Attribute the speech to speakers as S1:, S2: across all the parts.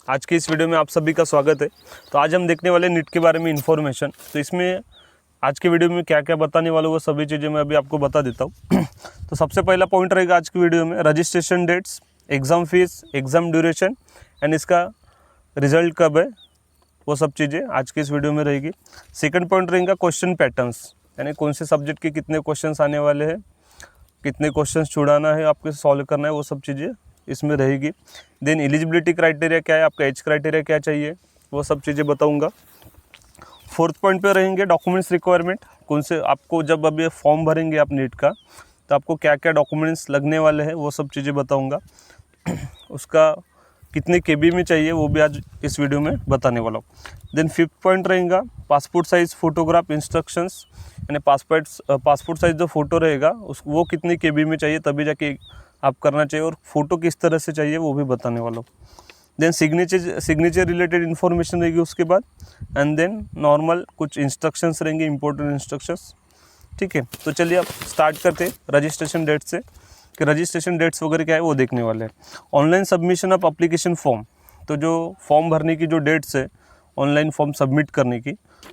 S1: आज की इस वीडियो में आप सभी का स्वागत है। तो आज हम देखने वाले नीट के बारे में इन्फॉर्मेशन। तो इसमें आज के वीडियो में क्या क्या बताने वाला हूँ वो सभी चीज़ें मैं अभी आपको बता देता हूँ। तो सबसे पहला पॉइंट रहेगा आज की वीडियो में registration dates, exam fees, exam duration and इसका रिजल्ट कब है, वो सब चीज़ें आज की इस वीडियो में रहेगी। सेकंड पॉइंट रहेगा क्वेश्चन पैटर्न्स, यानी कौन से सब्जेक्ट के कितने क्वेश्चंस आने वाले हैं, कितने क्वेश्चंस छुड़ाना है, आपको सॉल्व करना है, वो सब चीज़ें इसमें रहेगी। देन एलिजिबिलिटी क्राइटेरिया क्या है, आपका एज क्राइटेरिया क्या चाहिए, वो सब चीज़ें बताऊंगा। फोर्थ पॉइंट पे रहेंगे डॉक्यूमेंट्स रिक्वायरमेंट, कौन से आपको जब अभी फॉर्म भरेंगे आप नीट का तो आपको क्या क्या डॉक्यूमेंट्स लगने वाले हैं, वो सब चीज़ें बताऊंगा। उसका कितने केबी में चाहिए वो भी आज इस वीडियो में बताने वाला हूँ। देन फिफ्थ पॉइंट रहेगा पासपोर्ट साइज़ फ़ोटोग्राफ इंस्ट्रक्शंस, यानी पासपोर्ट साइज़ जो फ़ोटो रहेगा वो कितने केबी में चाहिए तभी जाके आप करना चाहिए, और फ़ोटो किस तरह से चाहिए वो भी बताने वाला हूँ। देन सिग्नेचर रिलेटेड इन्फॉर्मेशन रहेगी उसके बाद, एंड देन नॉर्मल कुछ इंस्ट्रक्शंस रहेंगे, इंपॉर्टेंट इंस्ट्रक्शंस। ठीक है, तो चलिए अब स्टार्ट करते रजिस्ट्रेशन डेट से कि रजिस्ट्रेशन डेट्स वगैरह क्या है वो देखने वाले हैं। Online submission of application form, तो जो फॉर्म भरने की जो डेट्स है ऑनलाइन फॉर्म सबमिट करने की,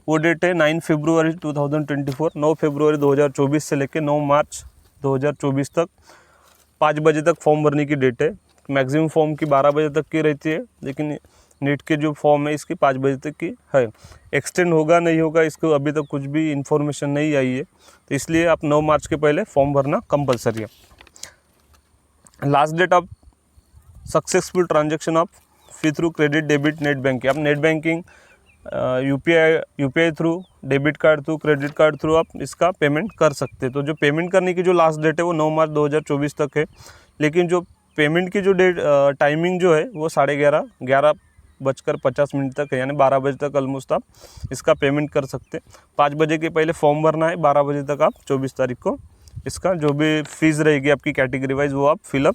S1: वो डेट है 9 फरवरी 2024, 9 फरवरी 2024 से लेकर 9 मार्च 2024 तक 5 बजे तक फॉर्म भरने की डेट है। मैक्सिमम फॉर्म की 12 बजे तक की रहती है, लेकिन नीट के जो फॉर्म है इसकी 5 बजे तक की है। एक्सटेंड होगा नहीं होगा इसको अभी तक कुछ भी इन्फॉर्मेशन नहीं आई है, तो इसलिए आप 9 मार्च के पहले फॉर्म भरना कंपलसरी है। Last date of successful transaction of fee through credit debit net banking, आप net banking UPI through, debit card through, credit card through आप इसका पेमेंट कर सकते हैं। तो जो पेमेंट करने की जो लास्ट डेट है वो 9 मार्च 2024 तक है, लेकिन जो पेमेंट की जो डेट टाइमिंग जो है वो 11:50 तक है, यानी 12 बजे तक ऑलमोस्ट आप इसका पेमेंट कर सकते हैं। 5 बजे के पहले फॉर्म भरना है, 12 बजे तक आप 24 तारीख को इसका जो भी फीस रहेगी आपकी कैटेगरी वाइज वो आप फिलअप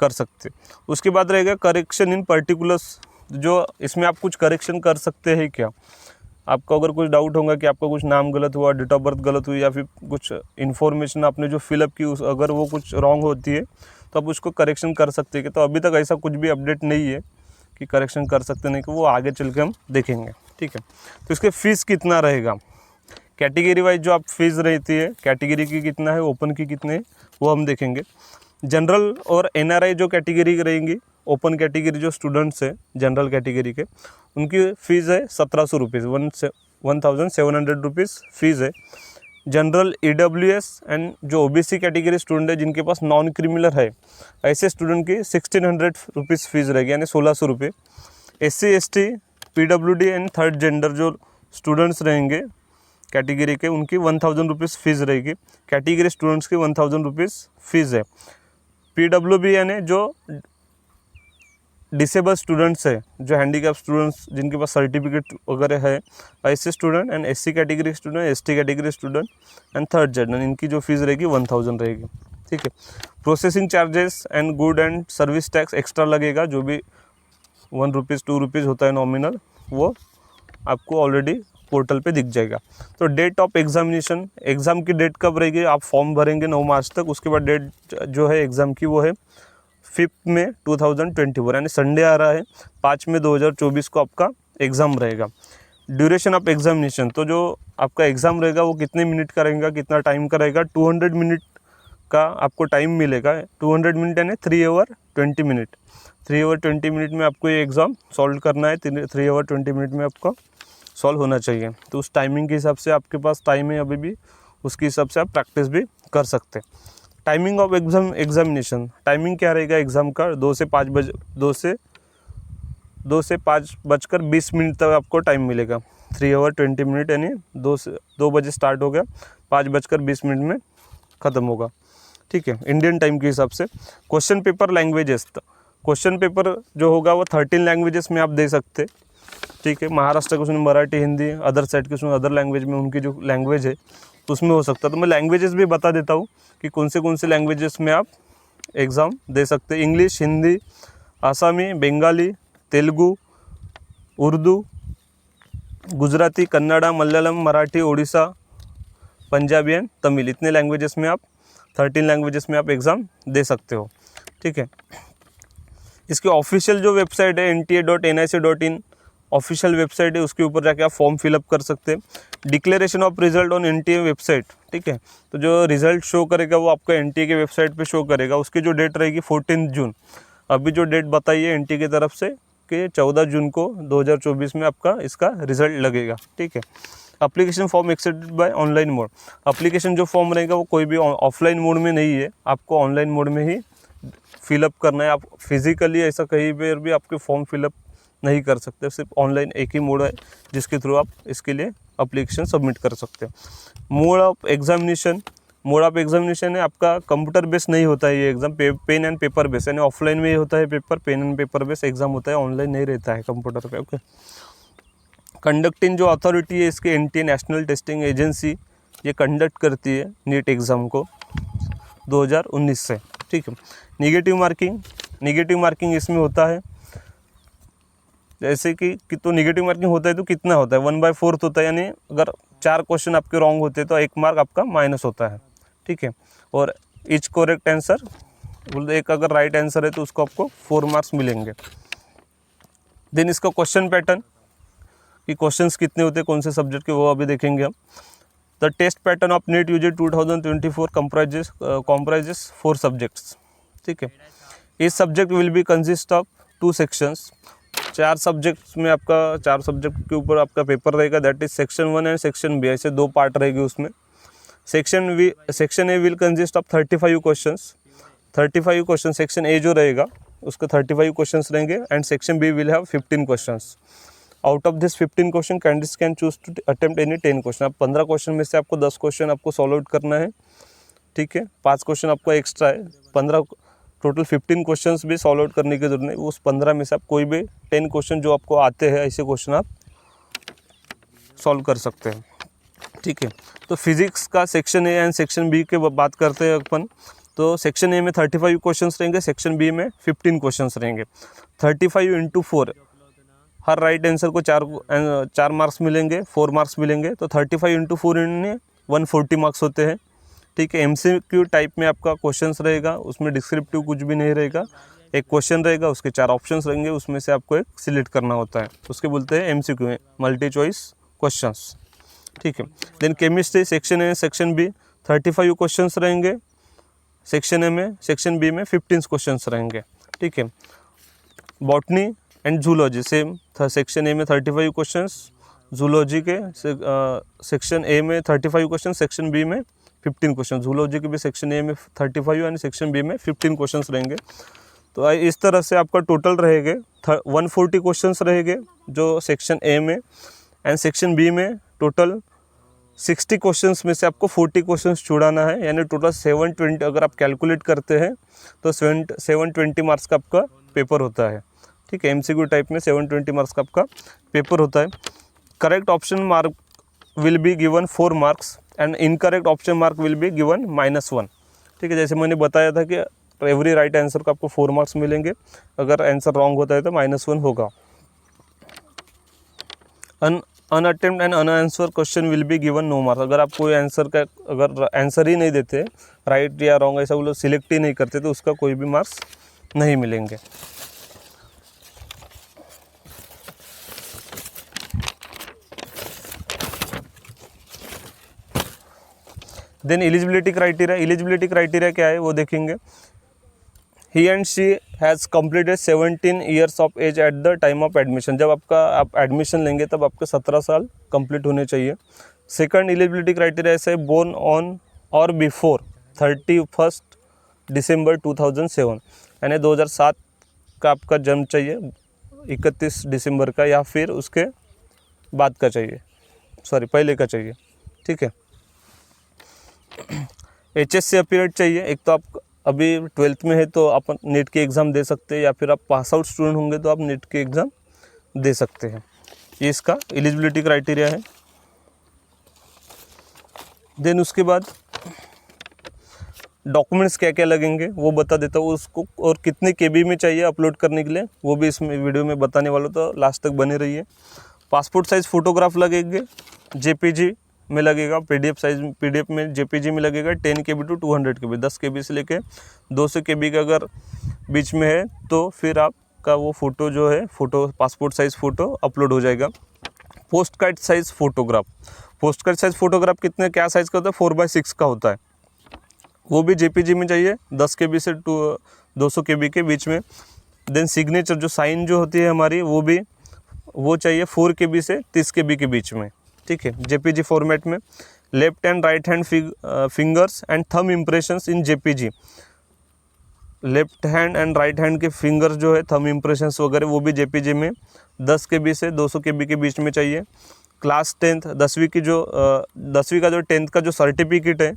S1: कर सकते। उसके बाद रहेगा करेक्शन इन पर्टिकुलर्स, जो इसमें आप कुछ करेक्शन कर सकते हैं क्या। आपको अगर कुछ डाउट होगा कि आपका कुछ नाम गलत हुआ, डेट ऑफ बर्थ गलत हुई, या फिर कुछ इन्फॉर्मेशन आपने जो फिलअप की अगर वो कुछ रॉन्ग होती है तो आप उसको करेक्शन कर सकते हैं। तो अभी तक ऐसा कुछ भी अपडेट नहीं है कि करेक्शन कर सकते नहीं, कि वो आगे चल के हम देखेंगे। ठीक है, तो इसके फ़ीस कितना रहेगा, कैटेगरी वाइज जो आप फीस रहती है कैटेगरी की कितना है, ओपन की कितने है, वो हम देखेंगे। जनरल और एनआरआई जो कैटेगरी रहेंगी, ओपन कैटेगरी जो स्टूडेंट्स हैं जनरल कैटेगरी के, उनकी फ़ीस है 1700 रुपीज़, 1700 रुपीज़ फ़ीस है। जनरल ईडब्ल्यूएस एंड जो ओबीसी कैटेगरी स्टूडेंट है जिनके पास नॉन क्रिमिनल है, ऐसे स्टूडेंट की 1600 रुपीज़ फ़ीस रहेगी, यानी 1600 रुपये। SC ST PWD and third gender जो स्टूडेंट्स रहेंगे कैटेगरी के, उनकी 1000 रुपीज़ फ़ीस रहेगी। कैटेगरी स्टूडेंट्स की 1000 रुपीज़ फ़ीस है। PWB यानी जो डिसेबल स्टूडेंट्स है, जो हैंडीकैप स्टूडेंट्स जिनके पास सर्टिफिकेट वगैरह है, ऐसे student, and SC category student, ST category student and third gender, इनकी जो फीस रहेगी 1000 रहेगी। ठीक है, processing charges and good and service tax extra लगेगा, जो भी 1 रुपीज़ 2 रुपीज़ होता है नॉमिनल, वो आपको ऑलरेडी पोर्टल पे दिख जाएगा। तो डेट ऑफ एग्जामिनेशन, एग्ज़ाम की डेट कब रहेगी, आप फॉर्म भरेंगे 9 मार्च तक, उसके बाद डेट जो है एग्ज़ाम की वो है 5 मई 2024, यानी संडे आ रहा है, 5 मई 2024 को आपका एग्ज़ाम रहेगा। ड्यूरेशन ऑफ एग्जामिनेशन, तो जो आपका एग्ज़ाम रहेगा वो कितने मिनट का रहेगा, कितना टाइम का रहेगा, 200 मिनट का आपको टाइम मिलेगा। 200 मिनट यानी 3 आवर 20 मिनट, 3 आवर 20 मिनट में आपको ये एग्ज़ाम सॉल्व करना है। 3 आवर 20 मिनट में आपका सॉल्व होना चाहिए। तो उस टाइमिंग के हिसाब से आपके पास टाइम है अभी भी, उसके हिसाब से आप प्रैक्टिस भी कर सकते हैं। टाइमिंग ऑफ एग्जामिनेशन, टाइमिंग क्या रहेगा एग्ज़ाम का, 2 से 5:20 तक आपको टाइम मिलेगा। 3 आवर 20 मिनट, यानी 2 बजे स्टार्ट हो गया, 5:20 में ख़त्म होगा। ठीक है, इंडियन टाइम के हिसाब से। Question paper languages, question paper जो होगा वो 13 लैंग्वेजेस में आप दे सकते। ठीक है, महाराष्ट्र के उसमें मराठी, हिंदी, अदर साइड के उसमें अदर लैंग्वेज में उनकी जो लैंग्वेज है तो उसमें हो सकता है। तो मैं लैंग्वेजेस भी बता देता हूँ कि कौन से लैंग्वेजेस में आप एग्ज़ाम दे सकते हैं। English, Hindi, Asami, Bengali, Telugu, Urdu, Gujarati, Kannada, Malayalam, Marathi, Odisha, Punjabi and Tamil, इतने लैंग्वेजेस में आप 13 लैंग्वेजेस में आप एग्ज़ाम दे सकते हो। ठीक है, इसकी ऑफिशियल जो वेबसाइट है nta.nic.in ऑफिशियल वेबसाइट है, उसके ऊपर जाके आप फॉर्म फिलअप कर सकते हैं। Declaration of result on NTA website, ठीक है। तो जो रिजल्ट शो करेगा वो आपका एनटीए के वेबसाइट पे शो करेगा। उसकी जो डेट रहेगी 14 जून। अभी जो डेट बताई है एनटीए की तरफ से कि 14 जून को 2024 में आपका इसका रिजल्ट लगेगा, ठीक है। Application form accepted by online mode. Application जो फॉर्म रहेगा वो कोई भी ऑफलाइन मोड में नहीं है, आपको ऑनलाइन मोड में ही फिलअप करना है। आप फिजिकली ऐसा कहीं पर भी आपके फॉर्म फिलअप नहीं कर सकते, सिर्फ ऑनलाइन एक ही मोड है जिसके थ्रू आप इसके लिए एप्लीकेशन सबमिट कर सकते हैं। मोड ऑफ एग्जामिनेशन है आपका कंप्यूटर बेस नहीं होता है ये exam, pen and paper base, यानी ऑफलाइन में ही होता है paper, pen and paper base exam होता है, ऑनलाइन नहीं रहता है कंप्यूटर पे। ओके। कंडक्टिंग जो अथॉरिटी है इसके एनटीए नेशनल टेस्टिंग एजेंसी, ये कंडक्ट करती है नीट एग्ज़ाम को 2019 से, ठीक है। निगेटिव मार्किंग इसमें होता है, जैसे कि तो निगेटिव मार्किंग होता है तो कितना होता है 1/4 होता है, यानी अगर 4 क्वेश्चन आपके रॉन्ग होते हैं तो 1 मार्क आपका माइनस होता है, ठीक है। और ईच करेक्ट आंसर, एक अगर राइट आंसर है तो उसको आपको 4 मार्क्स मिलेंगे। देन इसका क्वेश्चन पैटर्न कि क्वेश्चंस कितने होते हैं कौन से सब्जेक्ट के, वो अभी देखेंगे हम। The test pattern of NEET UG 2024 comprises 4 subjects, ठीक है। इस subject will be consist of 2 sections. 4 subjects में आपका 4 सब्जेक्ट के ऊपर आपका पेपर रहेगा, that is section 1 and section B, ऐसे 2 पार्ट रहेंगे उसमें। Section A will consist of 35 questions. 35 question section A जो रहेगा उसका 35 क्वेश्चंस रहेंगे, and section B will have 15 questions. Out of this 15 question candidates can choose to attempt any 10 question. अब 15 question में से आपको 10 क्वेश्चन आपको सॉल्व आउट करना है, ठीक है। 5 क्वेश्चन आपका एक्स्ट्रा है, 15 टोटल 15 क्वेश्चंस भी सॉल्व आउट करने की जरूरत नहीं। उस 15 में से आप कोई भी 10 क्वेश्चन जो आपको आते हैं ऐसे क्वेश्चन आप सॉल्व कर सकते हैं, ठीक है। तो फिजिक्स का section A and section B के बात करते हैं अपन, तो सेक्शन ए में 35 क्वेश्चंस रहेंगे, सेक्शन बी में 15 क्वेश्चंस रहेंगे। 35 × 4, हर राइट आंसर को 4 मार्क्स मिलेंगे, 4 मार्क्स मिलेंगे, तो 35 × 4 यानी 140 मार्क्स होते हैं, ठीक है। एमसीक्यू टाइप में आपका क्वेश्चंस रहेगा, उसमें डिस्क्रिप्टिव कुछ भी नहीं रहेगा। एक क्वेश्चन रहेगा, उसके 4 ऑप्शंस रहेंगे, उसमें से आपको एक सिलेक्ट करना होता है, उसके बोलते हैं एमसीक्यू, मल्टी चॉइस क्वेश्चंस, ठीक है। Then chemistry section A section B 35 questions रहेंगे, सेक्शन ए में, सेक्शन बी में 15 क्वेश्चंस रहेंगे, ठीक है। Botany and zoology same, section A में 35 क्वेश्चंस, जूलॉजी के सेक्शन ए में 35 क्वेश्चन, सेक्शन बी में 15 क्वेश्चन। जूलॉजी के भी सेक्शन ए में 35 एंड सेक्शन बी में 15 क्वेश्चंस रहेंगे। तो इस तरह से आपका टोटल रहेंगे 140 क्वेश्चंस रहेंगे जो सेक्शन ए में, एंड सेक्शन बी में टोटल 60 क्वेश्चंस में से आपको 40 क्वेश्चंस छुड़ाना है, यानी टोटल 720 अगर आप कैलकुलेट करते हैं तो 720 मार्क्स का आपका पेपर होता है, ठीक है। एमसीक्यू टाइप में 720 मार्क्स का आपका पेपर होता है। Correct option mark will be given 4 marks and incorrect option mark will be given -1, ठीक है। जैसे मैंने बताया था कि एवरी राइट आंसर को आपको 4 मार्क्स मिलेंगे, अगर आंसर रॉन्ग होता है तो -1 होगा। Unattempt and unanswer question will be given no marks. अगर आप कोई आंसर का अगर आंसर ही नहीं देते, राइट या रॉन्ग ऐसा वो लोग सिलेक्ट ही नहीं करते, तो उसका कोई भी मार्क्स नहीं मिलेंगे। देन एलिजिबिलिटी क्राइटेरिया क्या है वो देखेंगे। He and she has completed 17 years of age at the time of admission. जब आप एडमिशन लेंगे तब आपके 17 साल कंप्लीट होने चाहिए। सेकंड एलिजिबिलिटी क्राइटेरिया ऐसे है, बोर्न ऑन और बिफोर 31 दिसंबर 2007, यानी 2007 का आपका जन्म चाहिए, 31 दिसंबर का, या फिर उसके बाद का चाहिए, पहले का चाहिए, ठीक है। HSC अपीरियड चाहिए। एक तो आप अभी 12th में है तो आप नीट की एग्ज़ाम दे सकते हैं, या फिर आप पास आउट स्टूडेंट होंगे तो आप नीट की एग्ज़ाम दे सकते हैं। ये इसका एलिजिबिलिटी क्राइटेरिया है। देन उसके बाद डॉक्यूमेंट्स क्या क्या लगेंगे वो बता देता हूँ उसको, और कितने KB में चाहिए अपलोड करने के लिए वो भी इसमें वीडियो में बताने वाला, तो लास्ट तक बने रहिए। पासपोर्ट साइज़ फ़ोटोग्राफ लगेंगे, JPG में लगेगा, पीडीएफ साइज पीडीएफ में जेपीजी में लगेगा 10 KB to 200 KB, 10 KB से लेके 200 KB का अगर बीच में है तो फिर आपका वो फ़ोटो जो है photo passport size photo upload हो जाएगा। Post card size photograph, post card size photograph कितने क्या साइज़ का होता है, 4/6 का होता है, वो भी जेपीजी में चाहिए 10 KB से 200 KB के बीच में। देन सिग्नेचर जो साइन जो होती है हमारी वो चाहिए 4 KB से 30 KB के बीच में, ठीक है, जेपीजी फॉर्मेट में। Left and right hand fingers and thumb impressions in JPG, left hand and right hand के फिंगर्स जो है थंब इम्प्रेशंस वगैरह वो भी जेपीजी में 10 KB से 200 KB के बीच में चाहिए। क्लास 10th 10वीं की जो 10वीं का जो 10th का जो सर्टिफिकेट है,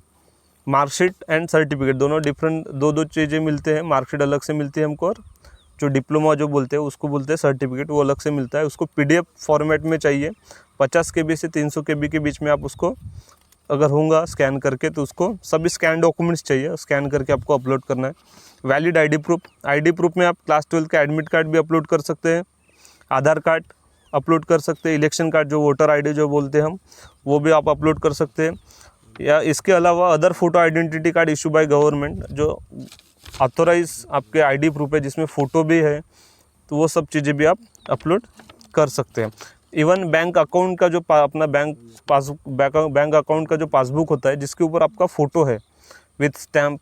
S1: मार्कशीट एंड सर्टिफिकेट दोनों डिफरेंट दो चीज़ें मिलते हैं। मार्कशीट अलग से मिलती है हमको और जो डिप्लोमा जो बोलते हैं उसको बोलते हैं सर्टिफिकेट, वो अलग से मिलता है। उसको पीडीएफ फॉर्मेट में चाहिए 50 KB से 300 KB के बीच में। आप उसको अगर होगा स्कैन करके तो उसको सभी स्कैन डॉक्यूमेंट्स चाहिए, स्कैन करके आपको अपलोड करना है। वैलिड आईडी प्रूफ में आप क्लास 12 का एडमिट कार्ड भी अपलोड कर सकते हैं, आधार कार्ड अपलोड कर सकते हैं, इलेक्शन कार्ड जो वोटर आईडी जो बोलते हैं हम वो भी आप अपलोड कर सकते हैं। या इसके अलावा other photo identity card issue by government जो ऑथोराइज आपके आईडी प्रूफ है जिसमें फ़ोटो भी है, तो वो सब चीज़ें भी आप अपलोड कर सकते हैं। इवन बैंक अकाउंट का जो अपना बैंक अकाउंट का जो पासबुक होता है जिसके ऊपर आपका फ़ोटो है विथ स्टैम्प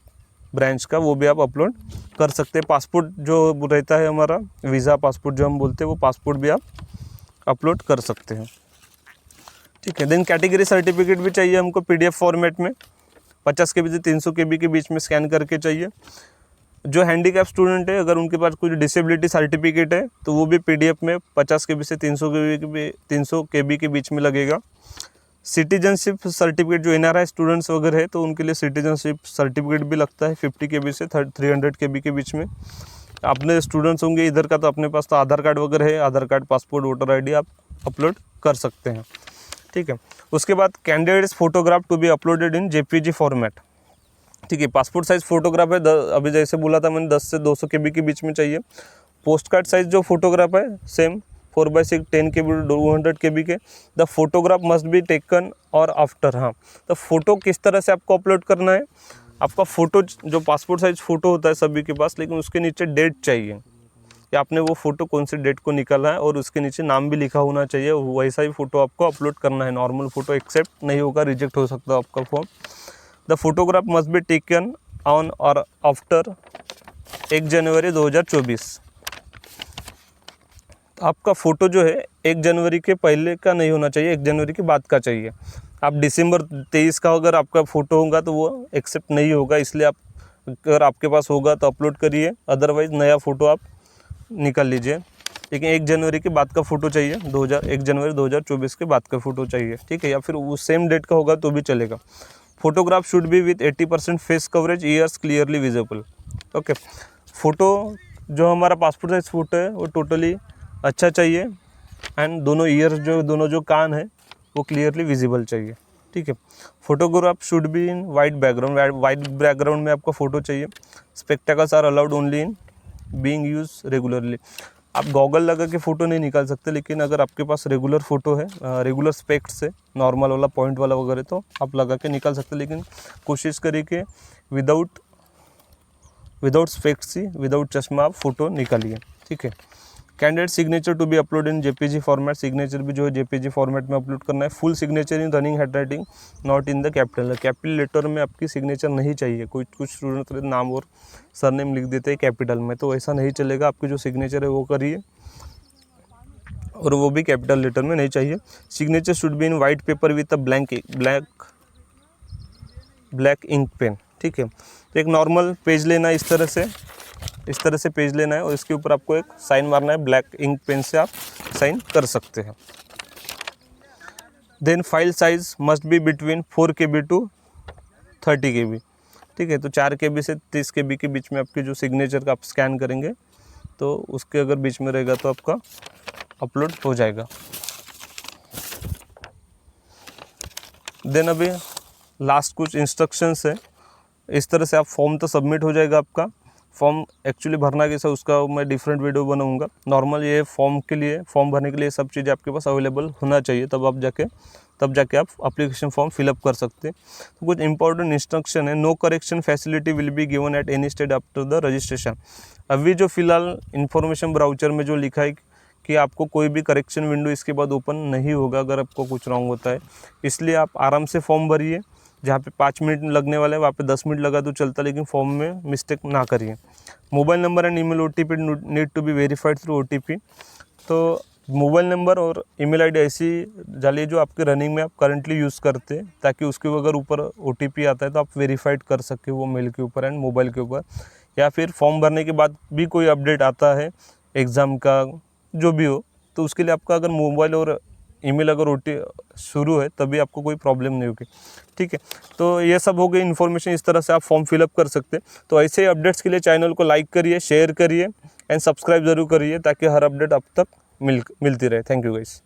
S1: ब्रांच का, वो भी आप अपलोड कर सकते हैं। पासपोर्ट जो रहता है हमारा वीज़ा पासपोर्ट जो हम बोलते हैं, वो पासपोर्ट भी आप अपलोड कर सकते हैं, ठीक है। देन कैटेगरी सर्टिफिकेट भी चाहिए हमको पीडीएफ फॉर्मेट में 50 KB से 300 KB के बीच में स्कैन करके चाहिए। जो हैंडीकैप स्टूडेंट है अगर उनके पास कुछ डिसेबिलिटी सर्टिफिकेट है तो वो भी पीडीएफ में 50 KB से 300 KB के बीच में लगेगा। सिटीजनशिप सर्टिफिकेट जो एनआरआई स्टूडेंट्स वगैरह है तो उनके लिए सिटीजनशिप सर्टिफिकेट भी लगता है 50 KB से 300 KB के बीच में। अपने स्टूडेंट्स होंगे इधर का तो अपने पास तो आधार कार्ड वगैरह है, Aadhaar card passport voter ID आप अपलोड कर सकते हैं, ठीक है। उसके बाद candidates photograph to be uploaded in JPG format, ठीक है। पासपोर्ट साइज़ फोटोग्राफ है अभी जैसे बोला था मैंने 10 से 200 KB के बीच में चाहिए। पोस्ट कार्ड साइज़ जो फोटोग्राफ है सेम 4/6 10 KB 200 KB के। The photograph must be taken और आफ्टर, हाँ, तो फ़ोटो किस तरह से आपको अपलोड करना है, आपका फ़ोटो जो पासपोर्ट साइज़ फ़ोटो होता है सभी के पास, लेकिन उसके नीचे डेट चाहिए कि आपने वो फ़ोटो कौन सी डेट को निकाला है और उसके नीचे नाम भी लिखा होना चाहिए। वैसा ही फ़ोटो आपको अपलोड करना है, नॉर्मल फ़ोटो एक्सेप्ट नहीं होगा, रिजेक्ट हो सकता है आपका form. The photograph must be taken on और आफ्टर 1 जनवरी 2024। तो आपका फ़ोटो जो है 1 जनवरी के पहले का नहीं होना चाहिए, 1 जनवरी के बाद का चाहिए। आप दिसंबर 23 का अगर आपका फ़ोटो होगा तो वो एक्सेप्ट नहीं होगा, इसलिए आप अगर आपके पास होगा तो अपलोड करिए, अदरवाइज़ नया फ़ोटो आप निकाल लीजिए। लेकिन 1 जनवरी के बाद का फ़ोटो चाहिए, 1 जनवरी 2024 के बाद का फ़ोटो चाहिए, ठीक है। या फिर वो सेम डेट का होगा तो भी चलेगा। Photograph should B with 80% face coverage, years clearly visible, okay. Photo जो हमारा पासपोर्ट साइज फ़ोटो है वो टोटली अच्छा चाहिए एंड दोनों ईयर्स जो कान है वो क्लियरली विजिबल चाहिए, ठीक है। Photograph should be in white background, white background में आपका फ़ोटो चाहिए। Spectacles are allowed only in being use regularly. आप गॉगल लगा के फ़ोटो नहीं निकाल सकते, लेकिन अगर आपके पास रेगुलर फ़ोटो है, रेगुलर स्पेक्ट्स है, नॉर्मल वाला पॉइंट वाला वगैरह, तो आप लगा के निकाल सकते हैं, लेकिन कोशिश करिए कि विदाउट स्पेक्ट्स ही, विदाउट चश्मा आप फ़ोटो निकालिए, ठीक है। Candidate signature to be upload in JPG format, signature भी जो है जेपीजी फॉर्मेट में अपलोड करना है। Full signature in running handwriting, not in the capital letter में आपकी सिग्नेचर नहीं चाहिए। कुछ स्टूडेंट नाम और सरनेम लिख देते हैं कैपिटल में, तो ऐसा नहीं चलेगा। आपकी जो सिग्नेचर है वो करिए और वो भी कैपिटल लेटर में नहीं चाहिए। Signature should be in white paper with a black ink pen, ठीक है। तो एक नॉर्मल पेज लेना है, इस तरह से पेज लेना है और इसके ऊपर आपको एक साइन मारना है, ब्लैक इंक पेन से आप साइन कर सकते हैं। Then file size must be between 4 KB to 30 KB, ठीक है। तो 4 KB से 30 KB के बीच में आपकी जो सिग्नेचर का आप स्कैन करेंगे तो उसके अगर बीच में रहेगा तो आपका अपलोड हो जाएगा। देन अभी लास्ट कुछ इंस्ट्रक्शंस है, इस तरह से आप फॉर्म तो सबमिट हो जाएगा आपका। फॉर्म एक्चुअली भरना कैसा उसका मैं डिफरेंट वीडियो बनाऊंगा। नॉर्मल ये फॉर्म के लिए, फॉर्म भरने के लिए सब चीज़ें आपके पास अवेलेबल होना चाहिए, तब जाके आप एप्लीकेशन फॉर्म फिलअप कर सकते हैं। तो कुछ इंपॉर्टेंट इंस्ट्रक्शन है। No correction facility will be given at any stage after the registration. अभी जो फिलहाल इन्फॉर्मेशन ब्राउचर में जो लिखा है कि आपको कोई भी करेक्शन विंडो इसके बाद ओपन नहीं होगा अगर आपको कुछ रॉन्ग होता है। इसलिए आप आराम से फॉर्म भरिए। जहाँ पे 5 मिनट लगने वाले हैं वहाँ पे 10 मिनट लगा तो चलता, लेकिन फॉर्म में मिस्टेक ना करिए। Mobile number and email OTP need to be verified through OTP। तो मोबाइल नंबर और ईमेल आईडी ऐसी डालिए जो आपके रनिंग में आप करंटली यूज़ करते हैं, ताकि उसके अगर ऊपर OTP आता है तो आप वेरीफाइड कर सके वो मेल के ऊपर एंड मोबाइल के ऊपर। या फिर फॉर्म भरने के बाद भी कोई अपडेट आता है एग्ज़ाम का जो भी हो, तो उसके लिए आपका अगर मोबाइल और ईमेल अगर शुरू है तभी आपको कोई प्रॉब्लम नहीं होगी। ठीक है, तो ये सब हो गई इन्फॉर्मेशन। इस तरह से आप फॉर्म फिलअप कर सकते हैं। तो ऐसे ही अपडेट्स के लिए चैनल को लाइक करिए, शेयर करिए एंड सब्सक्राइब ज़रूर करिए, ताकि हर अपडेट अब तक मिलती रहे। Thank you guys.